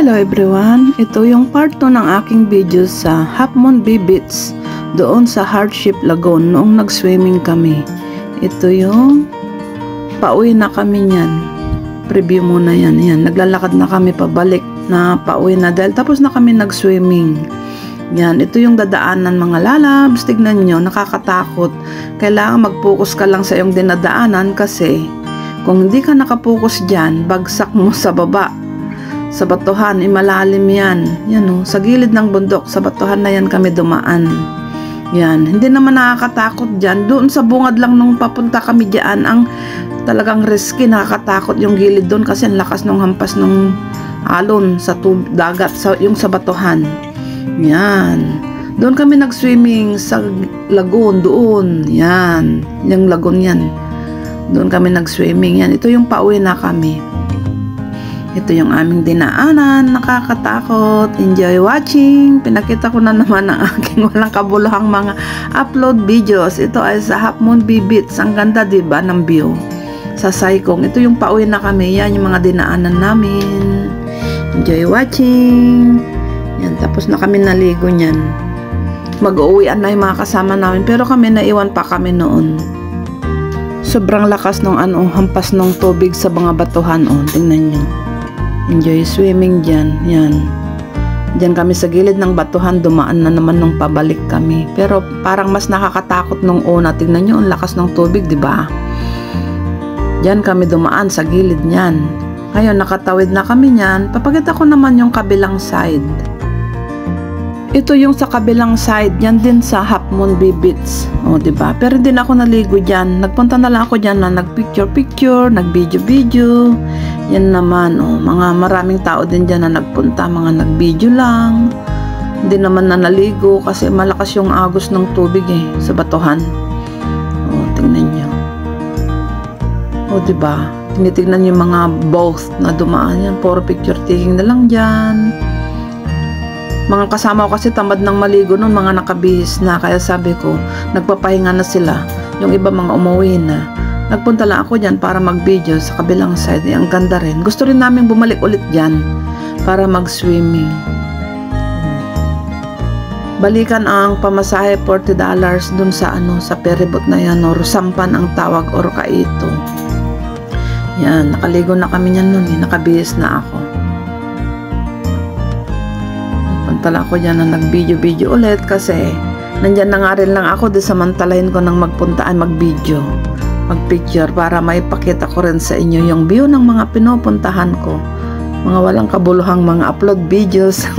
Hello everyone! Ito yung part 2 ng aking video sa Half Moon Bay Beach doon sa Hardship Lagoon noong nag-swimming kami. Ito yung pauwi na kami niyan. Preview muna yan. Naglalakad na kami pabalik na pauwi na dahil tapos na kami nag-swimming. Yan, ito yung dadaanan mga lalabs. Tignan nyo, nakakatakot. Kailangan mag-focus ka lang sa iyong dinadaanan kasi kung hindi ka nakapokus dyan, bagsak mo sa baba. Sa batuhan, malalim yan. Yan o, sa gilid ng bundok, sa batuhan na yan kami dumaan. Yan, hindi naman nakakatakot dyan. Doon sa bungad lang nung papunta kami dyan, ang talagang risky, nakakatakot yung gilid doon kasi ang lakas ng hampas ng alon sa dagat, yung sa batuhan. Yan. Doon kami nag-swimming sa lagoon doon. Yan, yung lagoon yan. Doon kami nag-swimming. Yan, ito yung pauwi na kami. Ito yung aming dinaanan, nakakatakot. Enjoy watching. Pinakita ko na naman ang aking walang kabuluhang mga upload videos. Ito ay sa Half Moon Bay Beach. Ang ganda diba ng view sa Saikong. Ito yung pauwi na kami. Yan yung mga dinaanan namin. Enjoy watching. Yan, tapos na kami naligo niyan. Mag-uwian na yung mga kasama namin. Pero kami naiwan pa kami noon. Sobrang lakas ng hampas ng tubig sa mga batuhan. Tingnan nyo. Enjoy swimming dyan. Yan. Dyan kami sa gilid ng batuhan. Dumaan na naman nung pabalik kami. Pero parang mas nakakatakot nung una. Tignan nyo, ang lakas ng tubig, diba? Dyan kami dumaan sa gilid niyan. Ngayon, nakatawid na kami niyan. Papakita ko naman yung kabilang side. Ito yung sa kabilang side. Yan din sa Half Moon Bay Beach. O, diba? Pero din ako naligo dyan. Nagpunta na lang ako dyan na nag-picture-picture, nag-video-video. Yan naman, mga maraming tao din dyan na nagpunta, mga nag-video lang. Hindi naman na naligo kasi malakas yung agos ng tubig sa batuhan. O, tingnan nyo. O, diba? Tinitignan yung mga boat na dumaan yan. Puro picture taking na lang dyan. Mga kasama ko kasi tamad ng maligo noon, mga nakabihis na. Kaya sabi ko, nagpapahinga na sila. Yung iba mga umuwi na. Nagpunta lang ako dyan para mag-video sa kabilang side. Ang ganda rin. Gusto rin namin bumalik ulit dyan para mag-swimming. Balikan ang pamasahe $40 dun sa sa ferryboat na yan. Or sampan ang tawag or kaito. Yan, nakaligo na kami niyan noon. Nakabihis na ako. Tala ko dyan na nag-video ulit kasi nandyan na nga rin lang ako, di samantalahin ko nang magpuntaan mag-video, mag-picture para maipakita ko rin sa inyo yung view ng mga pinupuntahan ko, mga walang kabuluhang mga upload videos.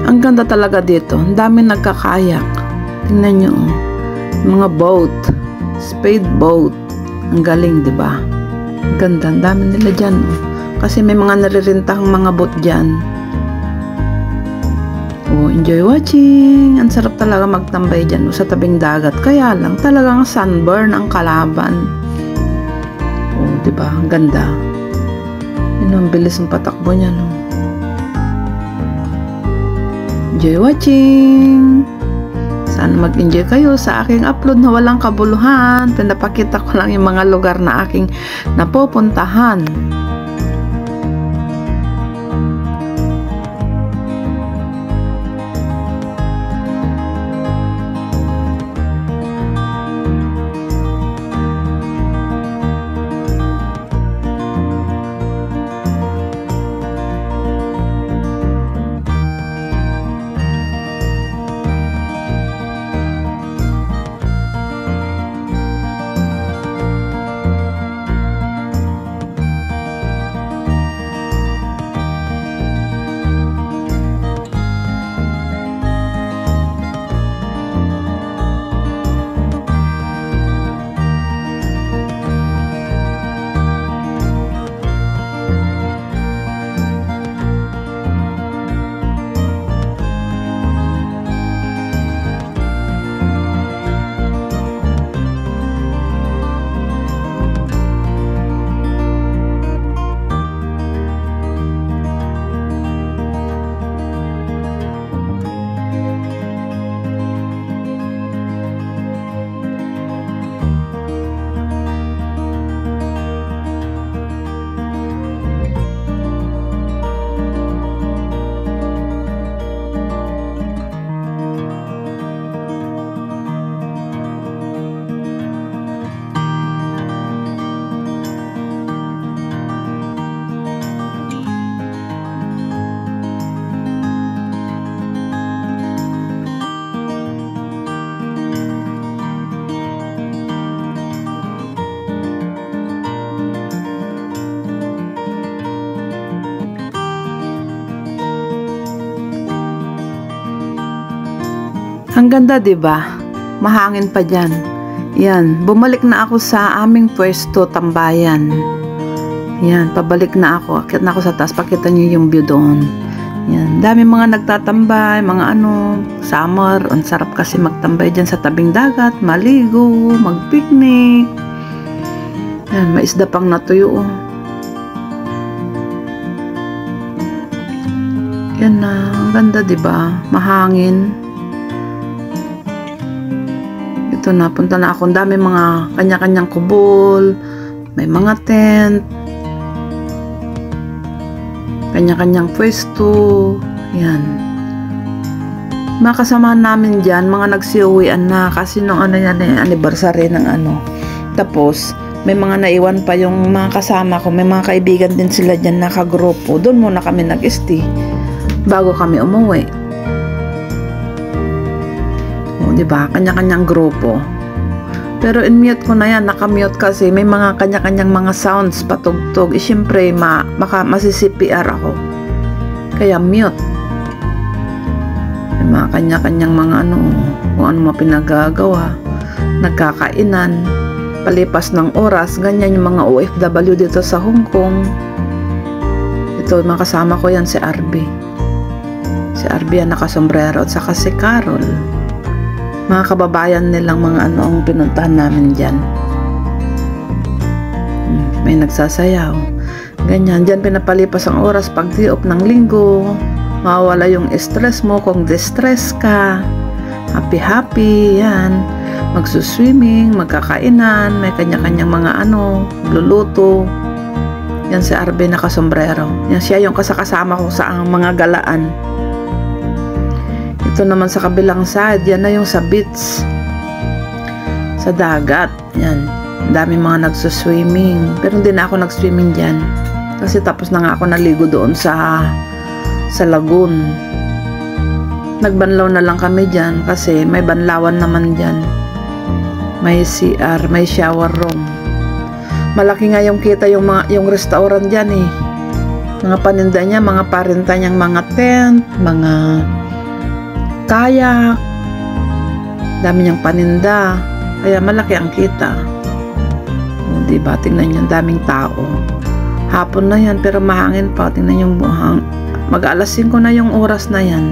Ang ganda talaga dito. Ang daming nagkakayak. Tingnan nyo. Mga boat. Spade boat. Ang galing, diba? Ganda. Ang dami nila dyan. Kasi may mga naririntahang mga boat dyan. Oh, enjoy watching. Ang sarap talaga magtambay dyan sa tabing dagat. Kaya lang, talagang sunburn ang kalaban. Oh, diba? Ang ganda. Yun, ang bilis ng patakbo niya, no? Enjoy watching. Sana mag-enjoy kayo sa aking upload na walang kabuluhan. Pinapakita ko lang yung mga lugar na aking napupuntahan. Ang ganda, 'di ba? Mahangin pa diyan. Yan, bumalik na ako sa aming pwesto, tambayan. Yan, pabalik na ako. Akyat na ako sa taas. Pakita niyo yung view doon. Yan, dami mga nagtatambay, mga summer. Ang sarap kasi magtambay diyan sa tabing dagat, maligo, magpiknik. Yan, may isda pang natuyo. Yan na, ang ganda, 'di ba? Mahangin. Ito na, punta na ako. Ang dami mga kanya-kanyang kubol, may mga tent, kanya-kanyang pwesto. Yan. Mga kasama namin dyan, mga nagsiuwian na kasi nung anniversary ng Tapos, may mga naiwan pa yung mga kasama ko. May mga kaibigan din sila dyan nakagrupo. Doon muna kami nag-stay bago kami umuwi. Diba? Kanya-kanyang grupo. Pero in-mute ko na yan. Naka-mute kasi may mga kanya-kanyang mga sounds patugtog. Siyempre, baka masi-CPR ako. Kaya mute. May mga kanya-kanyang mga kung ano mga pinagagawa. Nagkakainan. Palipas ng oras. Ganyan yung mga OFW dito sa Hong Kong. Ito, mga kasama ko yan si RB. Si RB yan nakasombrero at saka si Carol. Mga kababayan nilang mga ang pinuntahan namin dyan. May nagsasayaw. Ganyan, dyan pinapalipas ang oras pag di-off ng linggo. Mawawala yung stress mo kung distress ka. Happy-happy, yan. Magsuswimming, magkakainan, may kanya-kanyang mga luluto. Yan si Arbe nakasombrero. Yan siya yung kasakasama ko sa mga galaan. Ito naman sa kabilang side, yan na yung sa beach. Sa dagat, yan. Dami mga nagsuswimming. Pero hindi na ako nag-swimming dyan. Kasi tapos na nga ako naligo doon sa lagoon. Nagbanlaw na lang kami dyan kasi may banlawan naman dyan. May CR, may shower room. Malaki nga yung kita yung restaurant dyan eh. Mga paninda niya, mga parinta niyang mga tent, mga kayak, dami niyang paninda, kaya malaki ang kita. O, diba? Tingnan niyo, daming tao. Hapon na yan, pero mahangin pa. Tingnan yung buhang. Mag-alas 5 na yung oras na yan.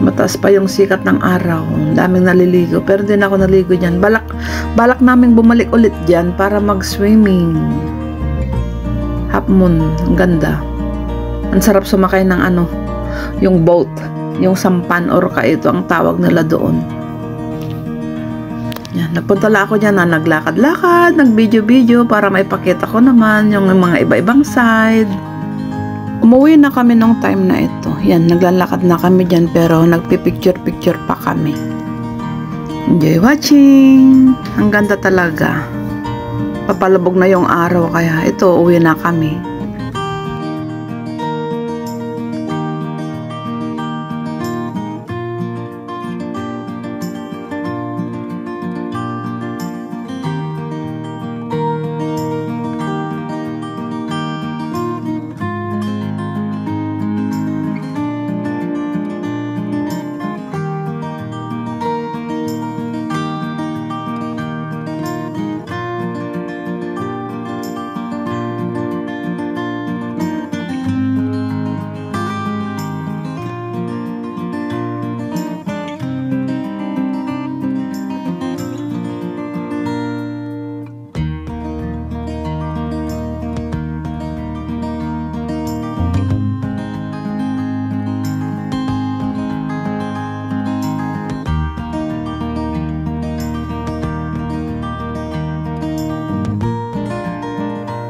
Mataas pa yung sikat ng araw. Daming naliligo. Pero hindi na ako naligo dyan. Balak naming bumalik ulit dyan para mag-swimming. Half moon. Ang ganda. Ang sarap sumakay ng ano, yung boat. Yung sampan or kaito ang tawag nila doon. Yan. Nagpunta lang ako dyan na naglakad-lakad, nag-video-video para maipakita ko naman yung mga iba-ibang side. Umuwi na kami nung time na ito. Yan, naglalakad na kami dyan pero nagpipicture-picture pa kami. Enjoy watching! Ang ganda talaga. Papalabog na yung araw kaya ito, uwi na kami.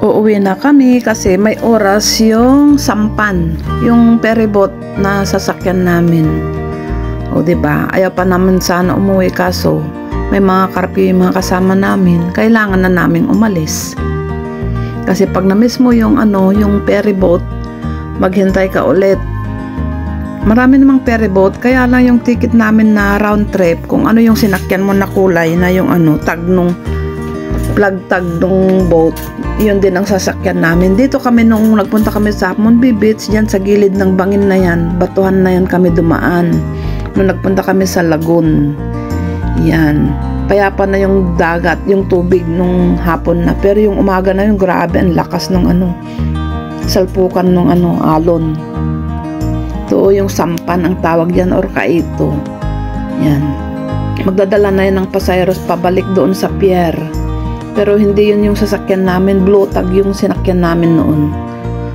Uuwi na kami kasi may oras yung sampan, yung ferryboat na sasakyan namin. O diba, ayaw pa naman sana umuwi kaso may mga karpi, mga kasama namin, kailangan na naming umalis. Kasi pag na-miss mo yung ano, yung ferryboat, maghintay ka ulit. Marami namang ferryboat, kaya lang yung ticket namin na round trip, kung ano yung sinakyan mo na kulay na yung ano, tag nung plug tag nung boat, yun din ang sasakyan namin. Dito kami nung nagpunta kami sa Half Moon Beach, dyan sa gilid ng bangin na yan, batuhan na yan kami dumaan. Nung nagpunta kami sa lagoon, yan, payapa na yung dagat, yung tubig nung hapon na, pero yung umaga na yung grabe, ang lakas ng ano, salpukan nung ano, alon. Ito yung sampan ang tawag yan or kaito. Yan, magdadala na yan ng pasayeros pabalik doon sa pier. Pero hindi yun yung sasakyan namin, blue tag yung sinakyan namin noon.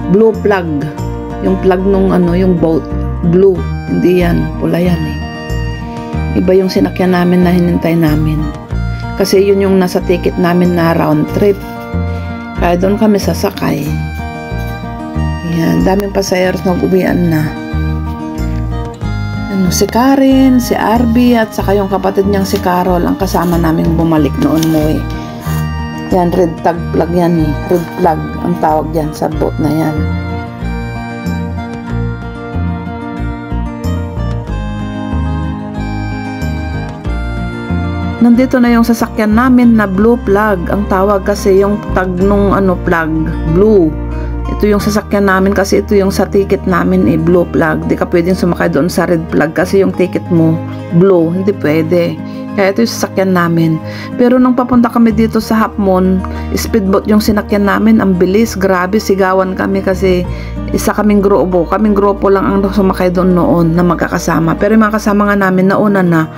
Blue plug, yung plug nung ano, yung boat, blue, hindi yan, pula yan eh. Iba yung sinakyan namin na hinintay namin. Kasi yun yung nasa ticket namin na round trip. Kaya doon kami sasakay. Yan, daming pasayeros na uwian na. Ano, si Karen, si Arby, at saka yung kapatid niyang si Carol, ang kasama naming bumalik noon mo eh. Yan, red tag plug yan eh. Red plug ang tawag yan sa boat na yan. Nandito na yung sasakyan namin na blue plug ang tawag kasi yung tag nung ano plug, blue. Ito yung sasakyan namin kasi ito yung sa ticket namin eh, blue plug. Di ka pwedeng sumakay doon sa red plug kasi yung ticket mo blue, hindi pwede. Kaya ito yung sasakyan namin. Pero nung papunta kami dito sa Half Moon, speedboat yung sinakyan namin. Ang bilis, grabe, sigawan kami kasi isa kaming grupo. Kaming grupo lang ang sumakay doon noon na magkakasama. Pero yung mga kasama nga namin nauna na,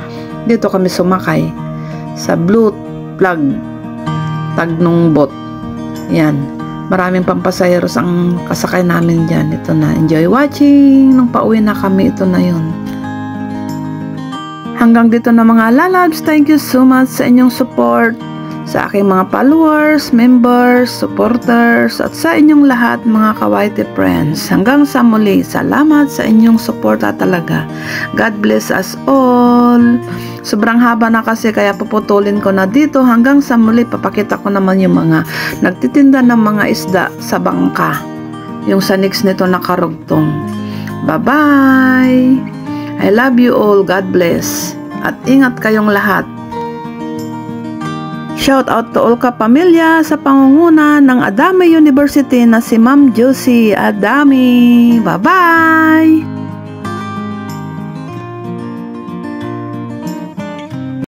dito kami sumakay sa blue plug tag nung boat. Yan. Maraming pampasayeros ang kasakay namin dyan. Ito na. Enjoy watching. Nung pauwi na kami, ito na yun. Hanggang dito na mga lalabs, thank you so much sa inyong support, sa aking mga followers, members, supporters, at sa inyong lahat mga kawaiti friends. Hanggang sa muli, salamat sa inyong suporta talaga. God bless us all. Sobrang haba na kasi kaya puputulin ko na dito. Hanggang sa muli, papakita ko naman yung mga nagtitinda ng mga isda sa bangka. Yung sa nix nito nakarugtong. Bye-bye! I love you all. God bless. At ingat kayong lahat. Shout out to all kapamilya sa pangunguna ng Adami University na si Ma'am Josie Adami. Bye-bye!